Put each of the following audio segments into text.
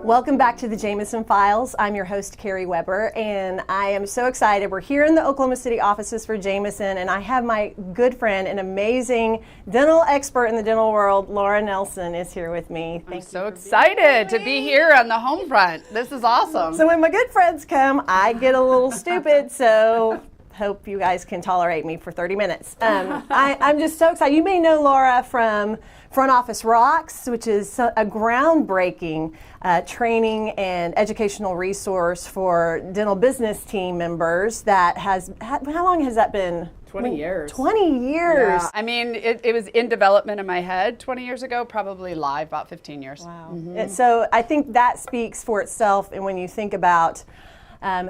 Welcome back to the Jameson Files. I'm your host, Carrie Weber, and I am so excited. We're here in the Oklahoma City offices for Jameson, and I have my good friend, an amazing dental expert in the dental world, Laura Nelson, is here with me. I'm so excited to be here on the home front. This is awesome. So when my good friends come, I get a little stupid, so hope you guys can tolerate me for 30 minutes. I'm just so excited. You may know Laura from Front Office Rocks, which is a groundbreaking training and educational resource for dental business team members that has, how long has that been? 20 years. 20 years. Yeah. I mean, it was in development in my head 20 years ago, probably live about 15 years. Wow. Mm-hmm. So I think that speaks for itself, and when you think about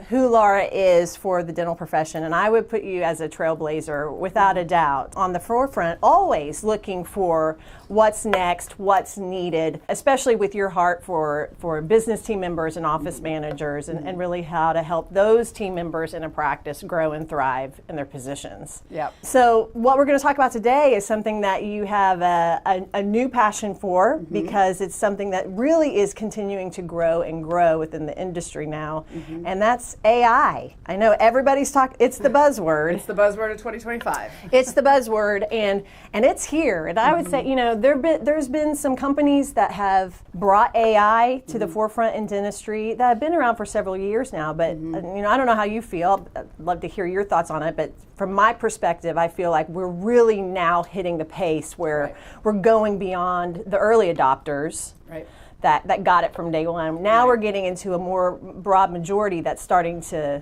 who Laura is for the dental profession, and I would put you as a trailblazer without a doubt on the forefront, always looking for what's next, what's needed, especially with your heart for business team members and office managers, and really how to help those team members in a practice grow and thrive in their positions. Yep. So what we're going to talk about today is something that you have a new passion for, because it's something that really is continuing to grow and grow within the industry now, and that's AI. I know everybody's talking, it's the buzzword. It's the buzzword of 2025. It's the buzzword, and it's here. And I would say, you know, there's been some companies that have brought AI to the forefront in dentistry that have been around for several years now, but you know, I don't know how you feel. I'd love to hear your thoughts on it, but from my perspective, I feel like we're really now hitting the pace where we're going beyond the early adopters. Right. That got it from day one. Now we're getting into a more broad majority that's starting to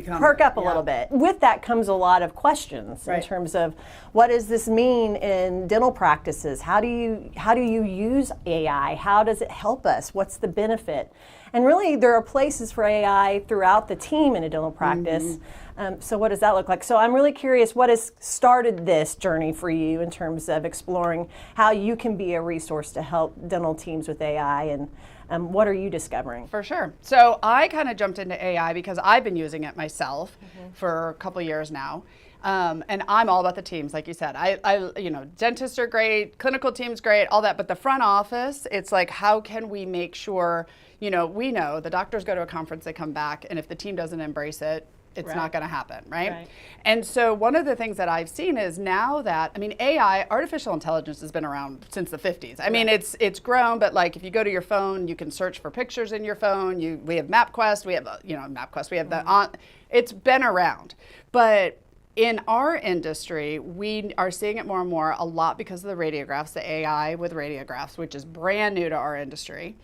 perk up a little bit. With that comes a lot of questions in terms of what does this mean in dental practices? How do you use AI? How does it help us? What's the benefit? And really, there are places for AI throughout the team in a dental practice. So what does that look like? So I'm really curious, what has started this journey for you in terms of exploring how you can be a resource to help dental teams with AI, and what are you discovering? For sure. So I kind of jumped into AI because I've been using it myself for a couple of years now. And I'm all about the teams, like you said. I you know, dentists are great, clinical team's great, all that. But the front office, it's like, how can we make sure, you know, we know the doctors go to a conference, they come back, and if the team doesn't embrace it, it's not going to happen, right? And so one of the things that I've seen is now that, I mean, AI, artificial intelligence has been around since the 50s. I mean, it's grown, but like if you go to your phone, you can search for pictures in your phone. We have MapQuest, we have, you know, MapQuest, we have it's been around. But in our industry, we are seeing it more and more, a lot because of the radiographs, the AI with radiographs, which is brand new to our industry.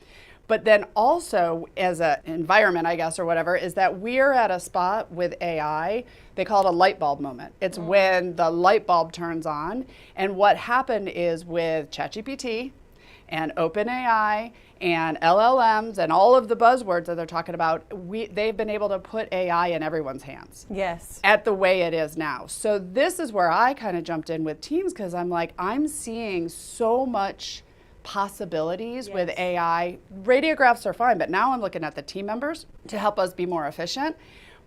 But then also as an environment, I guess, or whatever, is that we're at a spot with AI, they call it a light bulb moment. It's when the light bulb turns on. And what happened is with ChatGPT and OpenAI and LLMs and all of the buzzwords that they're talking about, they've been able to put AI in everyone's hands. Yes. At the way it is now. So this is where I kind of jumped in with teams, because I'm like, I'm seeing so much possibilities with AI. Radiographs are fine, but now I'm looking at the team members to help us be more efficient.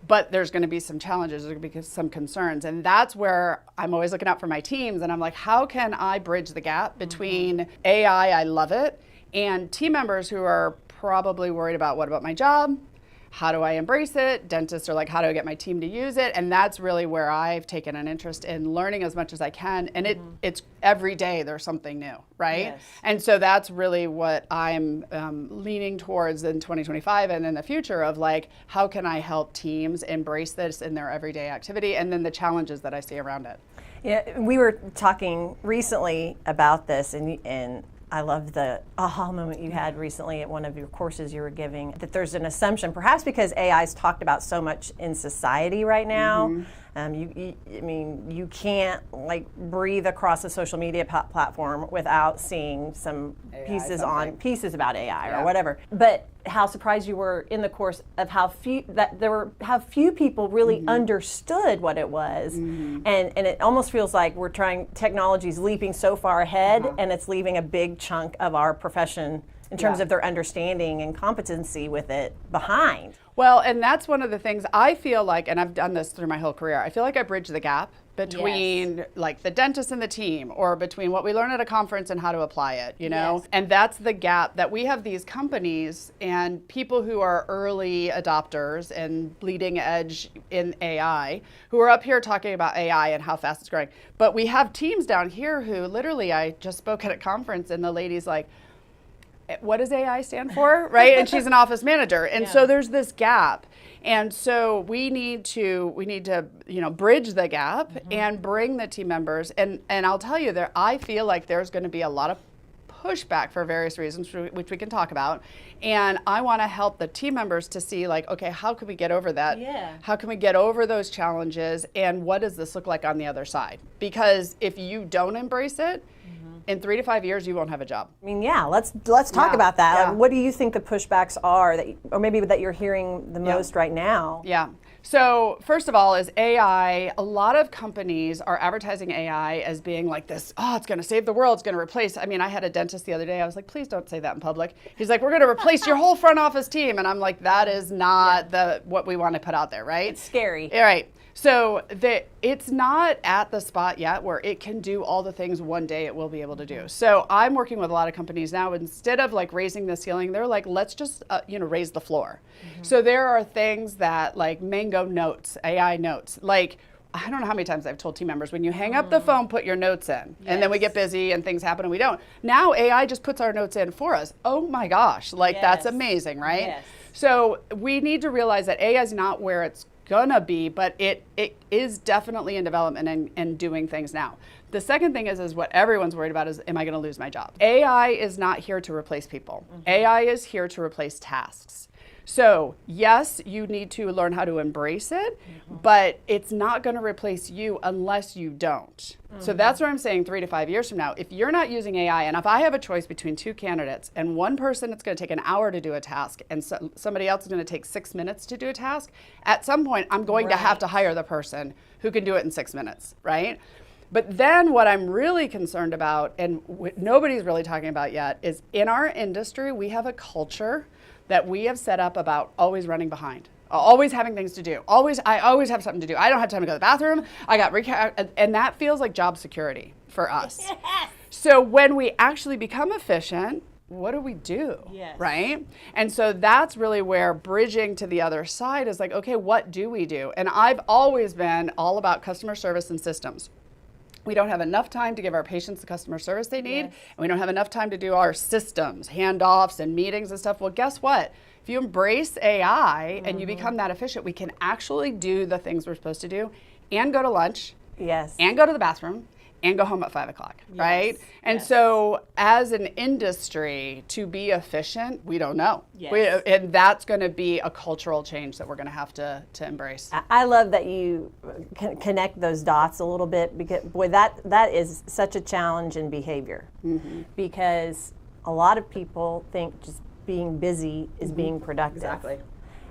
But there's going to be some challenges, there's going to be some concerns. And that's where I'm always looking out for my teams. And I'm like, how can I bridge the gap between AI, I love it, and team members who are probably worried about, what about my job? How do I embrace it? Dentists are like, how do I get my team to use it? And that's really where I've taken an interest in learning as much as I can. And it's every day there's something new, right? Yes. And so that's really what I'm leaning towards in 2025 and in the future of like, how can I help teams embrace this in their everyday activity, and then the challenges that I see around it. Yeah, we were talking recently about this, and I loved the aha moment you had recently at one of your courses you were giving, that there's an assumption, perhaps because AI is talked about so much in society right now. I mean, you can't like breathe across a social media platform without seeing some pieces about AI or whatever. But how surprised you were in the course of how few people really understood what it was, and it almost feels like technology's leaping so far ahead, and it's leaving a big chunk of our profession in terms of their understanding and competency with it behind. Well, and that's one of the things I feel like, and I've done this through my whole career, I feel like I bridge the gap between like the dentist and the team, or between what we learn at a conference and how to apply it, you know? Yes. And that's the gap that we have these companies and people who are early adopters and bleeding edge in AI, who are up here talking about AI and how fast it's growing. But we have teams down here who literally, I just spoke at a conference and the lady's like, what does AI stand for, right? And she's an office manager. And so there's this gap. And so we need to bridge the gap and bring the team members. And I'll tell you, I feel like there's going to be a lot of pushback for various reasons, which we can talk about. And I want to help the team members to see, like, okay, how can we get over that? Yeah. How can we get over those challenges? And what does this look like on the other side? Because if you don't embrace it, in 3 to 5 years, you won't have a job. I mean, yeah, let's talk about that. Yeah. Like, what do you think the pushbacks are, or maybe that you're hearing the most right now? Yeah. So first of all is AI. A lot of companies are advertising AI as being like this, oh, it's going to save the world. It's going to replace. I mean, I had a dentist the other day. I was like, please don't say that in public. He's like, we're going to replace your whole front office team. And I'm like, that is not what we want to put out there, right? It's scary. All right. So it's not at the spot yet where it can do all the things one day it will be able to do. So I'm working with a lot of companies now. Instead of like raising the ceiling, they're like, let's just raise the floor. So there are things that like Mango Notes, AI notes, like I don't know how many times I've told team members, when you hang up the phone, put your notes in. And then we get busy and things happen and we don't. Now AI just puts our notes in for us. Oh my gosh, like that's amazing, right? Yes. So we need to realize that AI is not where it's gonna be, but it is definitely in development and doing things now. The second thing is what everyone's worried about is, am I gonna lose my job? AI is not here to replace people. AI is here to replace tasks. So yes, you need to learn how to embrace it, but it's not going to replace you unless you don't. So that's what I'm saying 3 to 5 years from now. If you're not using AI, and if I have a choice between 2 candidates and one person it's going to take an hour to do a task and somebody else is going to take 6 minutes to do a task, at some point I'm going to have to hire the person who can do it in 6 minutes, right? But then what I'm really concerned about, and nobody's really talking about yet, is in our industry, we have a culture that we have set up about always running behind, always having things to do. I always have something to do. I don't have time to go to the bathroom. And that feels like job security for us. Yes. So when we actually become efficient, what do we do? Yes. Right? And so that's really where bridging to the other side is like, okay, what do we do? And I've always been all about customer service and systems. We don't have enough time to give our patients the customer service they need, and we don't have enough time to do our systems, handoffs and meetings and stuff. Well, guess what? If you embrace AI and you become that efficient, we can actually do the things we're supposed to do and go to lunch and go to the bathroom and go home at 5 o'clock, right? And so as an industry, to be efficient, we don't know. And that's going to be a cultural change that we're going to have to embrace. I love that you connect those dots a little bit, because boy, that is such a challenge in behavior, because a lot of people think just being busy is being productive. Exactly.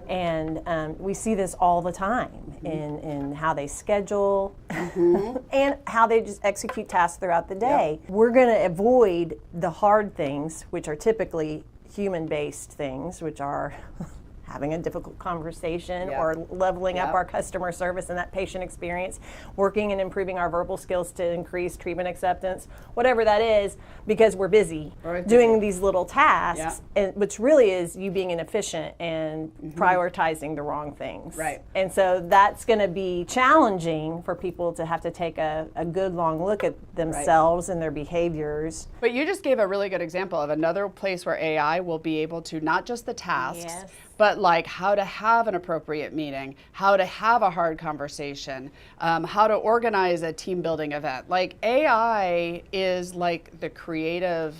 And we see this all the time in how they schedule and how they just execute tasks throughout the day. We're going to avoid the hard things, which are typically human-based things, which are having a difficult conversation or leveling up our customer service and that patient experience, working and improving our verbal skills to increase treatment acceptance, whatever that is, because we're busy doing these little tasks, and which really is you being inefficient and prioritizing the wrong things. Right. And so that's going to be challenging for people to have to take a good long look at themselves and their behaviors. But you just gave a really good example of another place where AI will be able to, not just the tasks, but like how to have an appropriate meeting, how to have a hard conversation, how to organize a team building event. Like AI is like the creative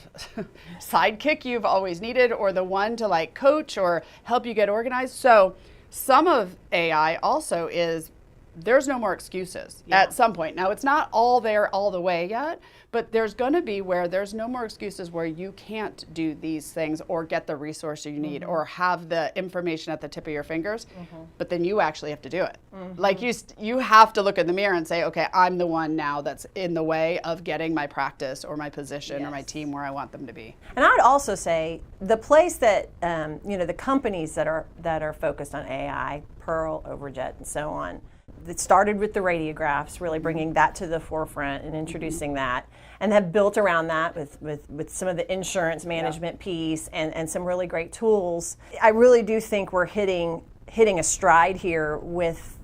sidekick you've always needed, or the one to like coach or help you get organized. So some of AI also is there's no more excuses at some point. Now, it's not all there all the way yet, but there's going to be where there's no more excuses where you can't do these things or get the resource you need or have the information at the tip of your fingers, but then you actually have to do it. Like you have to look in the mirror and say, okay, I'm the one now that's in the way of getting my practice or my position or my team where I want them to be. And I would also say the place that, the companies that are focused on AI, Pearl, Overjet, and so on, it started with the radiographs, really bringing that to the forefront and introducing that, and have built around that with some of the insurance management piece and some really great tools. I really do think we're hitting a stride here with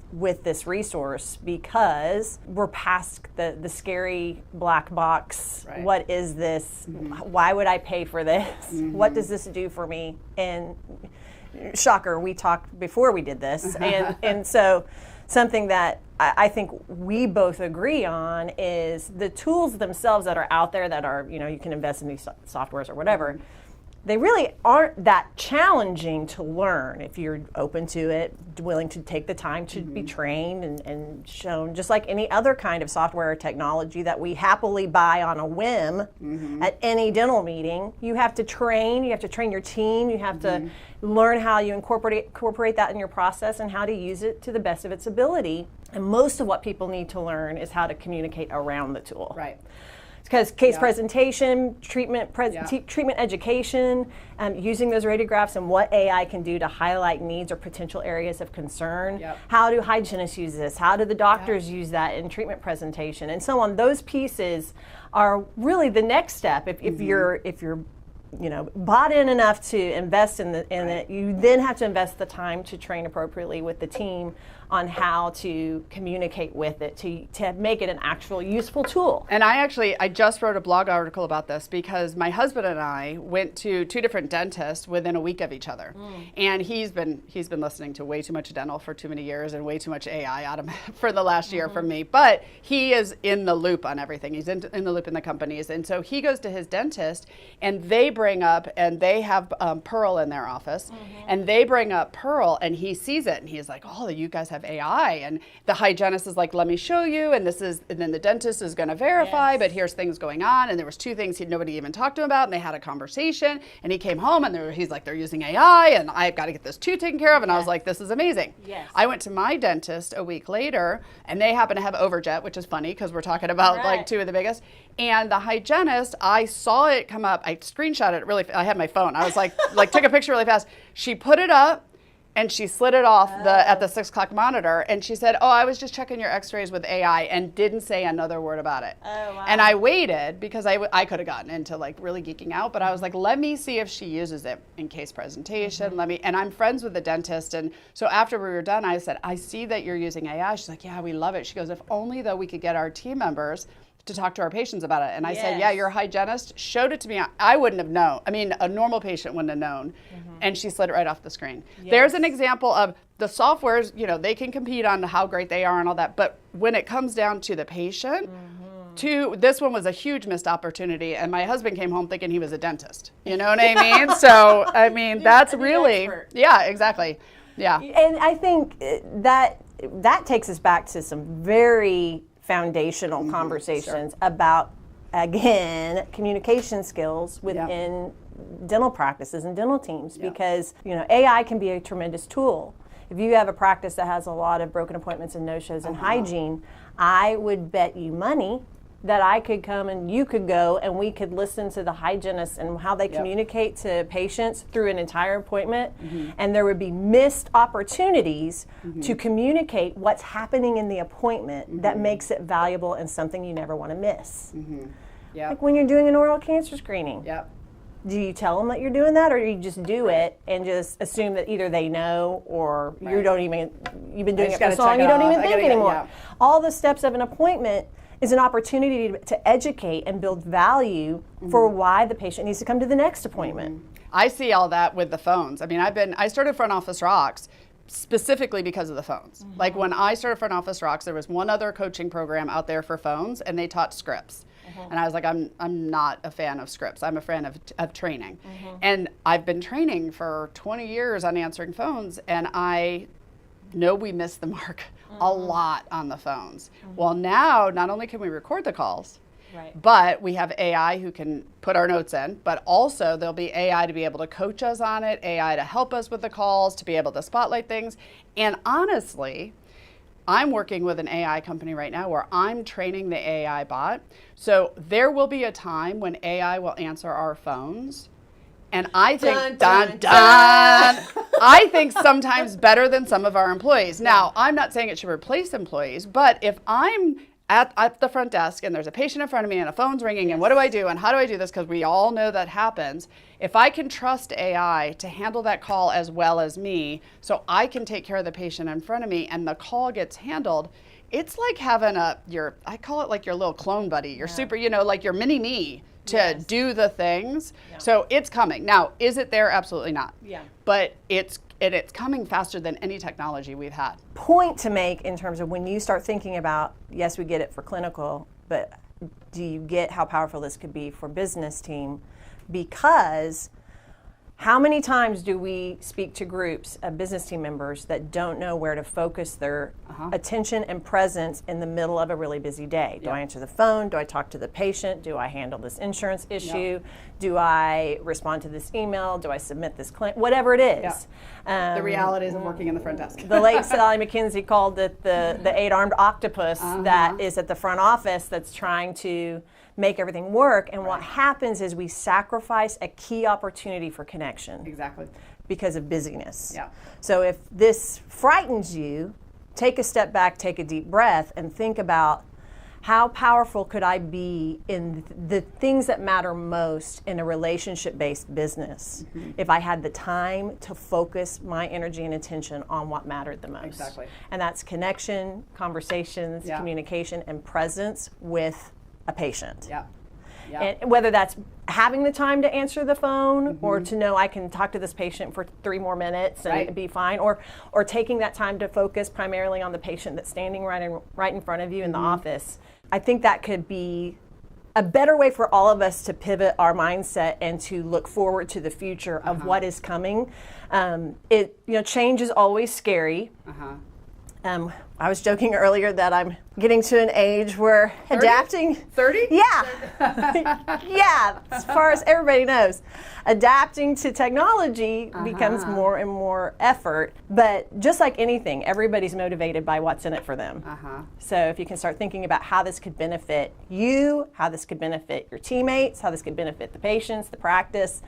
this resource because we're past the scary black box. Right. What is this? Why would I pay for this? What does this do for me? And shocker, we talked before we did this, and so something that I think we both agree on is the tools themselves that are out there that are, you can invest in these softwares or whatever, they really aren't that challenging to learn if you're open to it, willing to take the time to be trained and shown, just like any other kind of software or technology that we happily buy on a whim at any dental meeting. You have to train your team, you have to learn how you incorporate that in your process and how to use it to the best of its ability. And most of what people need to learn is how to communicate around the tool. Right. Because case presentation, treatment education, using those radiographs and what AI can do to highlight needs or potential areas of concern. How do hygienists use this? How do the doctors use that in treatment presentation? And so on. Those pieces are really the next step. If you're bought in enough to invest in it, you then have to invest the time to train appropriately with the team on how to communicate with it to make it an actual useful tool. And I just wrote a blog article about this because my husband and I went to 2 different dentists within a week of each other. And he's been listening to way too much dental for too many years and way too much AI out of for the last year from me. But he is in the loop on everything. He's in the loop in the companies. And so he goes to his dentist and they bring up, and they have Pearl in their office, and they bring up Pearl and he sees it and he's like, oh, you guys have AI. And the hygienist is like, let me show you. And then the dentist is going to verify, but here's things going on. And there was 2 things nobody even talked to him about. And they had a conversation and he came home and he's like, they're using AI and I've got to get this tooth taken care of. And I was like, this is amazing. I went to my dentist a week later and they happen to have Overjet, which is funny because we're talking about like 2 of the biggest. And the hygienist, I saw it come up. I screenshot it really. I had my phone. I was like took a picture really fast. She put it up and she slid it off at the 6 o'clock monitor. And she said, oh, I was just checking your x-rays with AI, and didn't say another word about it. Oh, wow. And I waited because I could have gotten into like really geeking out, but I was like, let me see if she uses it in case presentation. And I'm friends with the dentist. And so after we were done, I said, I see that you're using AI. She's like, yeah, we love it. She goes, if only though we could get our team members to talk to our patients about it. And I said, yeah, your hygienist showed it to me. I wouldn't have known. I mean, a normal patient wouldn't have known. And she slid it right off the screen. There's an example of the softwares, they can compete on how great they are and all that. But when it comes down to the patient, this one was a huge missed opportunity. And my husband came home thinking he was a dentist. You know what I mean? So, I mean, that's really, exactly. Yeah. And I think that takes us back to some very foundational conversations about, again, communication skills within dental practices and dental teams, because AI can be a tremendous tool. If you have a practice that has a lot of broken appointments and no-shows in hygiene, I would bet you money that I could come and you could go and we could listen to the hygienists and how they communicate to patients through an entire appointment, and there would be missed opportunities to communicate what's happening in the appointment that makes it valuable and something you never want to miss. Like when you're doing an oral cancer screening. Do you tell them that you're doing that, or you just do it and just assume that either they know or you've been doing it for so long you don't even think anymore? All the steps of an appointment is an opportunity to educate and build value for why the patient needs to come to the next appointment. I see all that with the phones. I mean, I started Front Office Rocks specifically because of the phones. Like when I started Front Office Rocks, there was one other coaching program out there for phones, and they taught scripts. And I was like, I'm not a fan of scripts. I'm a fan of training. And I've been training for 20 years on answering phones, and I know we missed the mark a lot on the phones. Well, now not only can we record the calls, Right. but we have AI who can put our notes in, but also there'll be AI to be able to coach us on it, AI to help us with the calls, to be able to spotlight things. And honestly, I'm working with an AI company right now where I'm training the AI bot. So there will be a time when AI will answer our phones. And I think, dun, I think sometimes better than some of our employees. Now, I'm not saying it should replace employees, but if I'm at the front desk and there's a patient in front of me and a phone's ringing and what do I do and how do I do this, because we all know that happens, if I can trust AI to handle that call as well as me so I can take care of the patient in front of me and the call gets handled, it's like having I call it like your little clone buddy, your super, like your mini me to do the things. Yeah. So it's coming. Now, is it there? Absolutely not. Yeah. But it's coming faster than any technology we've had. Point to make in terms of when you start thinking about, yes, we get it for clinical, but do you get how powerful this could be for business team? Because how many times do we speak to groups of business team members that don't know where to focus their attention and presence in the middle of a really busy day? Do I answer the phone? Do I talk to the patient? Do I handle this insurance issue? Do I respond to this email? Do I submit this claim? Whatever it is. The realities of working in the front desk. The late Sally McKenzie called it the eight-armed octopus that is at the front office that's trying to make everything work. And what happens is we sacrifice a key opportunity for connection. Exactly. Because of busyness. Yeah. So if this frightens you, take a step back, take a deep breath, and think about how powerful could I be in the things that matter most in a relationship-based business if I had the time to focus my energy and attention on what mattered the most. Exactly. And that's connection, conversations, communication, and presence with a patient. Yeah. And whether that's having the time to answer the phone or to know I can talk to this patient for 3 more minutes and be fine, or taking that time to focus primarily on the patient that's standing right in front of you in the office. I think that could be a better way for all of us to pivot our mindset and to look forward to the future of what is coming. Change is always scary. I was joking earlier that I'm getting to an age where 30? adapting. 30? Yeah. Yeah, as far as everybody knows. Adapting to technology becomes more and more effort. But just like anything, everybody's motivated by what's in it for them. So if you can start thinking about how this could benefit you, how this could benefit your teammates, how this could benefit the patients, the practice,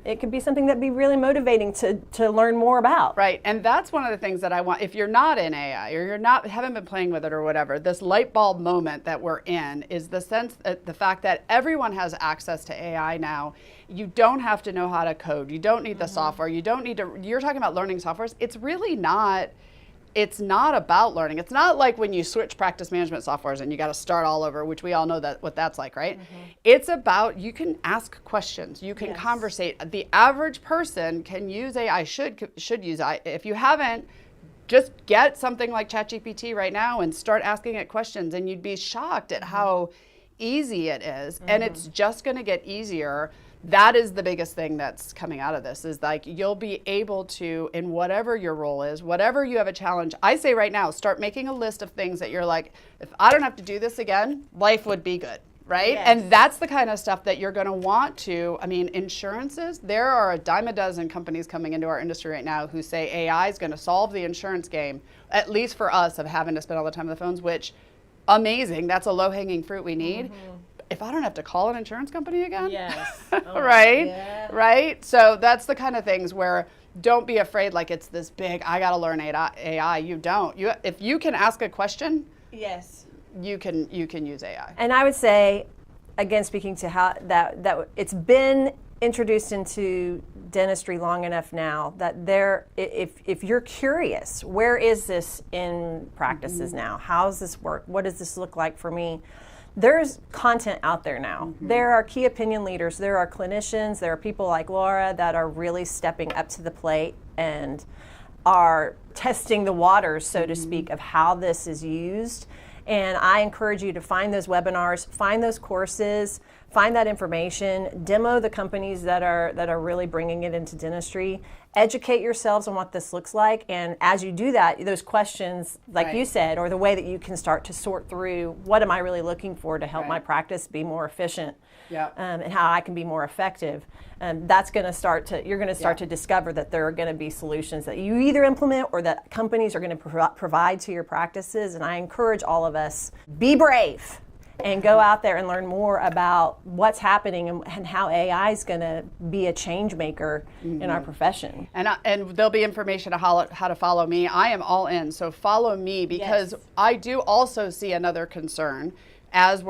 it could be something that'd be really motivating to learn more about. Right, and that's one of the things that I want. If you're not in AI or haven't been playing with it or whatever, this light bulb moment that we're in is the fact that everyone has access to AI now. You don't have to know how to code. You don't need the software. You don't need to. You're talking about learning softwares. It's really not. It's not about learning. It's not like when you switch practice management softwares and you got to start all over, which we all know what that's like, right? It's about, you can ask questions, you can conversate. The average person can use AI, should use AI. If you haven't, just get something like ChatGPT right now and start asking it questions, and you'd be shocked at how easy it is. And it's just going to get easier. That is the biggest thing that's coming out of this, is like you'll be able to, in whatever your role is, whatever you have a challenge, I say right now, start making a list of things that you're like, if I don't have to do this again, life would be good, right? Yes. And that's the kind of stuff that you're going to want to, insurances, there are a dime a dozen companies coming into our industry right now who say AI is going to solve the insurance game, at least for us, of having to spend all the time on the phones, which, amazing, that's a low-hanging fruit we need. If I don't have to call an insurance company again, right? Yeah. Right? So that's the kind of things where don't be afraid like it's this big, I got to learn AI. You don't. If you can ask a question, you can use AI. And I would say, again, speaking to how that it's been introduced into dentistry long enough now that if you're curious, where is this in practices now? How does this work? What does this look like for me? There's content out there now. There are key opinion leaders, there are clinicians, there are people like Laura that are really stepping up to the plate and are testing the waters, so to speak, of how this is used. And I encourage you to find those webinars, find those courses, find that information, demo the companies that are really bringing it into dentistry, educate yourselves on what this looks like, and as you do that, those questions, like you said, or the way that you can start to sort through what am I really looking for to help my practice be more efficient, and how I can be more effective. That's going to start to, you're going to start to discover that there are going to be solutions that you either implement or that companies are going to provide to your practices. And I encourage all of us, be brave and go out there and learn more about what's happening and how AI is going to be a change maker in our profession. And there'll be information on how to follow me. I am all in, so follow me, because I do also see another concern as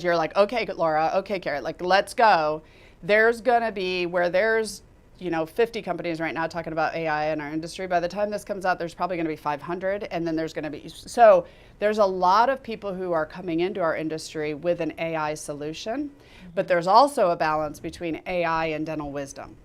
you're like, okay, Laura, okay, Carrie, like, let's go. There's going to be, where there's 50 companies right now talking about AI in our industry. By the time this comes out, there's probably going to be 500, and then there's going to be, so there's a lot of people who are coming into our industry with an AI solution, but there's also a balance between AI and dental wisdom.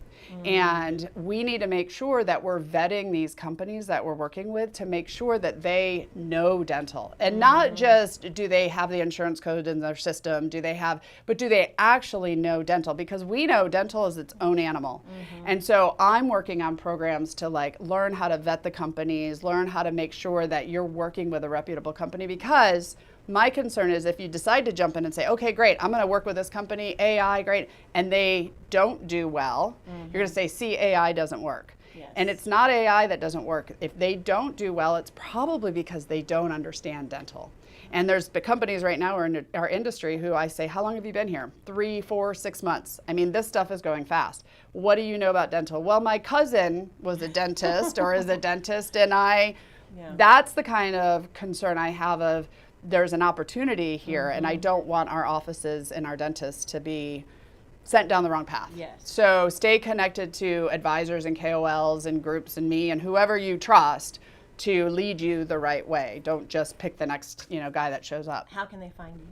And we need to make sure that we're vetting these companies that we're working with to make sure that they know dental, and not just do they have the insurance code in their system, but do they actually know dental? Because we know dental is its own animal. And so I'm working on programs to like learn how to vet the companies, learn how to make sure that you're working with a reputable company, because my concern is if you decide to jump in and say, okay, great, I'm going to work with this company, AI, great, and they don't do well, you're going to say, see, AI doesn't work. And it's not AI that doesn't work. If they don't do well, it's probably because they don't understand dental. And there's the companies right now in our industry who I say, how long have you been here? 3, 4, 6 months. I mean, this stuff is going fast. What do you know about dental? Well, my cousin was a dentist or is a dentist, and that's the kind of concern I have of, there's an opportunity here, and I don't want our offices and our dentists to be sent down the wrong path. So stay connected to advisors and KOLs and groups and me and whoever you trust to lead you the right way. Don't just pick the next guy that shows up. How can they find you?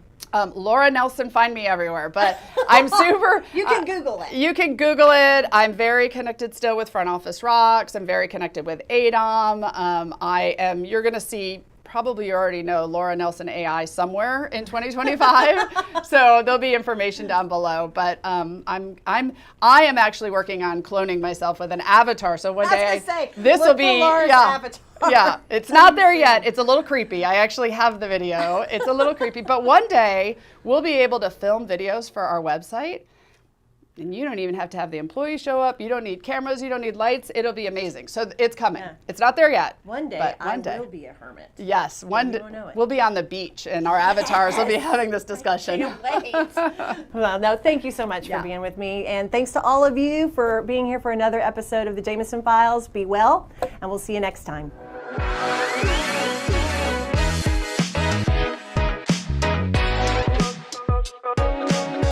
Laura Nelson, find me everywhere, but I'm super. You can Google it. You can Google it. I'm very connected still with Front Office Rocks. I'm very connected with FAADOM. You're going to see, probably you already know, Laura Nelson AI somewhere in 2025. So there'll be information down below. But I am actually working on cloning myself with an avatar. So one day this will be avatar. Yeah, it's not there yet. It's a little creepy. I actually have the video. It's a little creepy. But one day we'll be able to film videos for our website. And you don't even have to have the employees show up. You don't need cameras. You don't need lights. It'll be amazing. So it's coming. It's not there yet. One day I will be a hermit. Yes. One day we'll be on the beach, and our avatars will be having this discussion. I can't wait. Well, no, thank you so much for being with me. And thanks to all of you for being here for another episode of the Jamison Files. Be well, and we'll see you next time.